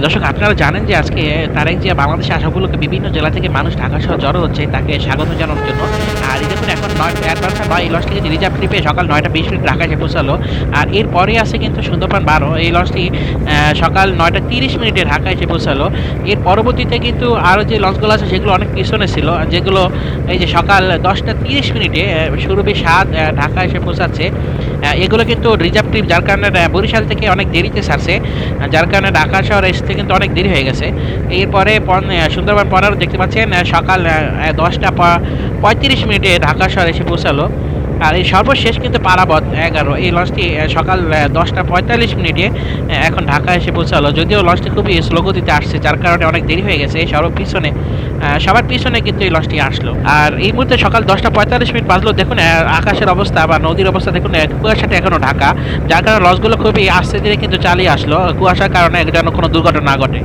দর্শক, আপনারা জানেন যে আজকে তারেক জিয়া বাংলাদেশে আসা উপলক্ষে বিভিন্ন জেলা থেকে মানুষ ঢাকা শহর জড়ো হচ্ছে তাকে স্বাগত জানানোর জন্য। আর এই দেখুন এখন অ্যাডভান্স বা এই লঞ্চটি কিন্তু রিজার্ভ ট্রিপে সকাল 9টা 20 মিনিট ঢাকায় এসে পৌঁছালো। আর এরপরে আছে কিন্তু সুন্দরবন 12, এই লঞ্চটি সকাল 9টা 30 মিনিটে ঢাকায় এসে পৌঁছালো। এর পরবর্তীতে কিন্তু আরও যে লঞ্চগুলো আছে সেগুলো অনেক পিছনে ছিল, যেগুলো এই যে সকাল 10টা 30 মিনিটে সুরভি 7 ঢাকা এসে পৌঁছাচ্ছে। এগুলো কিন্তু রিজার্ভ ট্রিপ, যার কারণে বরিশাল থেকে অনেক দেরিতে ছাড়ছে, যার কারণে ঢাকা শহরে আসতে কিন্তু অনেক দেরি হয়ে গেছে। এরপরে সুন্দরবন 15 দেখতে পাচ্ছেন সকাল 10টা 35 মিনিটে ঢাকা শহরে এসে পৌঁছালো। আর এই সর্বশেষ কিন্তু পারাবত 11, এই লঞ্চটি সকাল 10টা 45 মিনিটে এখন ঢাকা এসে পৌঁছালো। যদিও লঞ্চটি খুবই স্লো গতিতে আসছে, যার কারণে অনেক দেরি হয়ে গেছে। সবার পিছনে কিন্তু এই লঞ্চটি আসলো। আর এই মুহূর্তে সকাল 10টা 45 মিনিট বাজলো। দেখুন আকাশের অবস্থা বা নদীর অবস্থা দেখুন, কুয়াশাটা এখনো ঢাকা, যার কারণে লঞ্চগুলো খুবই আস্তে ধীরে কিন্তু চালিয়ে আসলো, কুয়াশার কারণে যেন কোনো দুর্ঘটনা না ঘটে।